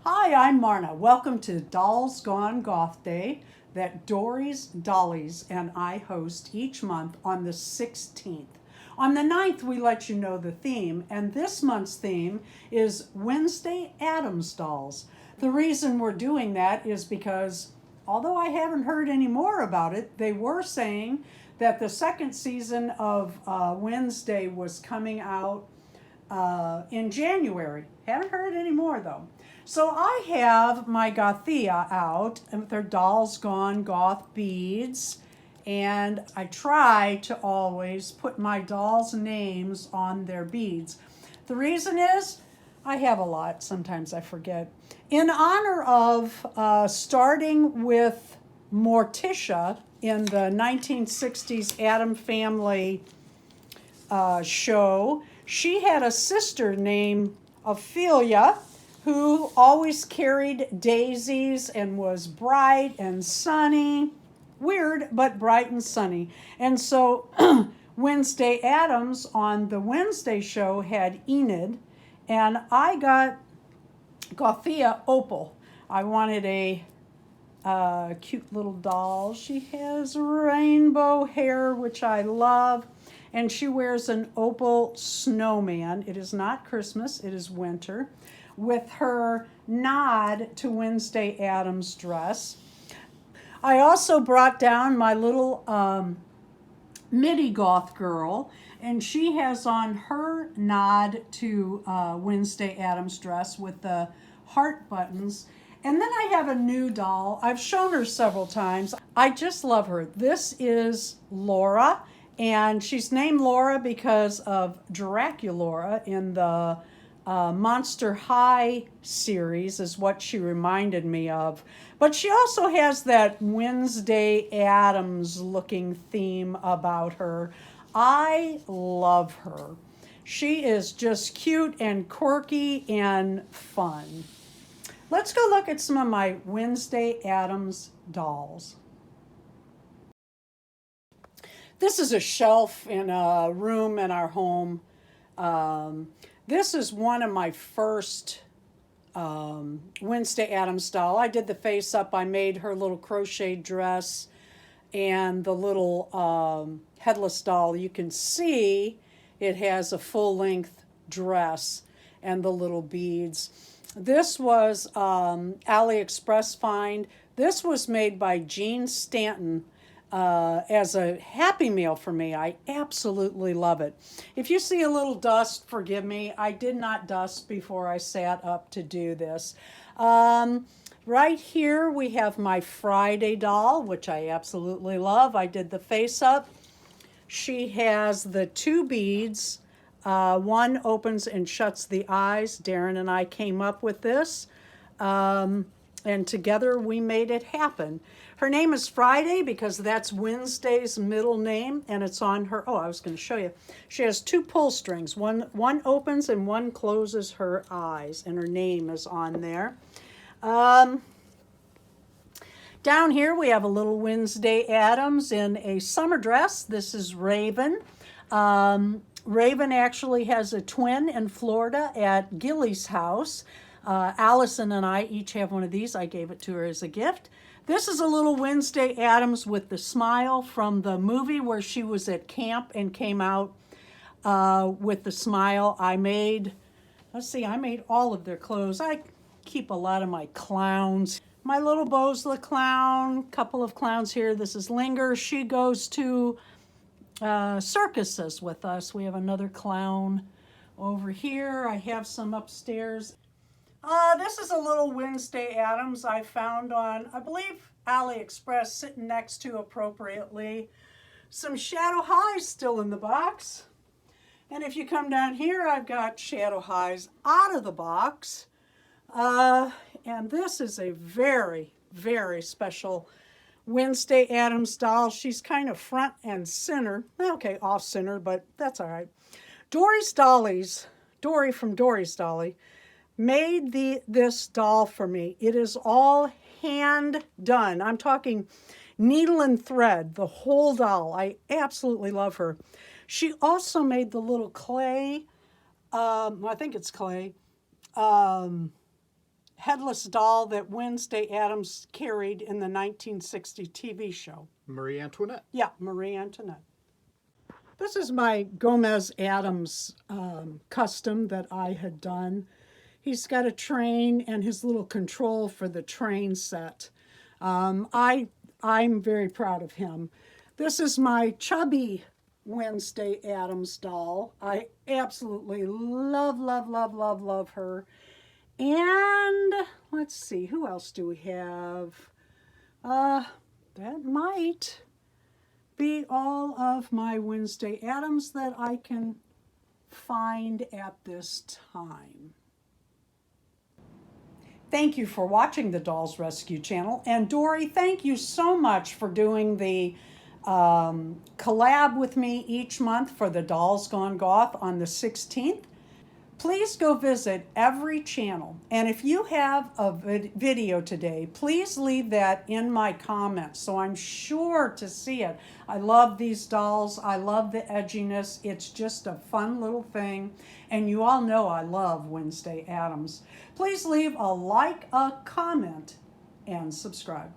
Hi, I'm Marna. Welcome to Dolls Gone Goth Day that Dory's Dollies and I host each month on the 16th. On the 9th, we let you know the theme, and this month's theme is Wednesday Addams Dolls. The reason we're doing that is because, although I haven't heard any more about it, they were saying that the second season of Wednesday was coming out in January. Haven't heard any more though. So I have my Gothea out with their Dolls Gone Goth beads, and I try to always put my dolls' names on their beads. The reason is I have a lot, sometimes I forget. In honor of starting with Morticia in the 1960s Addams Family show, she had a sister named Ophelia who always carried daisies and was bright and sunny. Weird, but bright and sunny. And so Wednesday Addams on the Wednesday show had Enid, and I got Gothea Opal. I wanted a cute little doll. She has rainbow hair, which I love, and she wears an opal snowman. It is not Christmas, it is winter, with her nod to Wednesday Addams' dress. I also brought down my little midi goth girl, and she has on her nod to Wednesday Addams' dress with the heart buttons. And then I have a new doll. I've shown her several times. I just love her. This is Laura, and she's named Laura because of Draculaura in the Monster High series is what she reminded me of. But she also has that Wednesday Addams looking theme about her. I love her. She is just cute and quirky and fun. Let's go look at some of my Wednesday Addams dolls. This is a shelf in a room in our home. This is one of my first Wednesday Addams doll. I did the face up. I made her little crocheted dress and the little headless doll. You can see it has a full-length dress and the little beads. This was AliExpress find. This was made by Jean Stanton as a Happy Meal for me. I absolutely love it. If you see a little dust, forgive me. I did not dust before I sat up to do this. Right here we have my Friday doll, which I absolutely love. I did the face up. She has the two beads. One opens and shuts the eyes. Darren and I came up with this, and together we made it happen. Her name is Friday because that's Wednesday's middle name, and it's on her. Oh, I was going to show you. She has two pull strings. One opens and one closes her eyes, and her name is on there. Down here we have a little Wednesday Addams in a summer dress. This is Raven. Raven actually has a twin in Florida at Gilly's house. Allison and I each have one of these. I gave it to her as a gift. This is a little Wednesday Addams with the smile from the movie where she was at camp and came out with the smile. I made all of their clothes. I keep a lot of my clowns. My little Bose the Clown, couple of clowns here. This is Linger. She goes to circuses with us. We have another clown over here. I have some upstairs. This is a little Wednesday Addams I found on, I believe, AliExpress, sitting next to, appropriately, some Shadow Highs still in the box. And if you come down here, I've got Shadow Highs out of the box. And this is a very, very special Wednesday Addams doll. She's kind of front and center. Okay, off center, but that's all right. Dory from Dory's Dolly, made this doll for me. It is all hand done. I'm talking needle and thread, the whole doll. I absolutely love her. She also made the little clay, I think it's clay, headless doll that Wednesday Addams carried in the 1960 TV show. Marie Antoinette. Yeah, Marie Antoinette. This is my Gomez Addams custom that I had done. He's got a train and his little control for the train set. I'm very proud of him. This is my chubby Wednesday Addams doll. I absolutely love, love, love, love, love her. And let's see, who else do we have? That might be all of my Wednesday Addams that I can find at this time. Thank you for watching the Dolls Rescue channel. And Dory, thank you so much for doing the collab with me each month for the Dolls Gone Goth on the 16th. Please go visit every channel. And if you have a video today, please leave that in my comments so I'm sure to see it. I love these dolls. I love the edginess. It's just a fun little thing. And you all know I love Wednesday Addams. Please leave a like, a comment, and subscribe.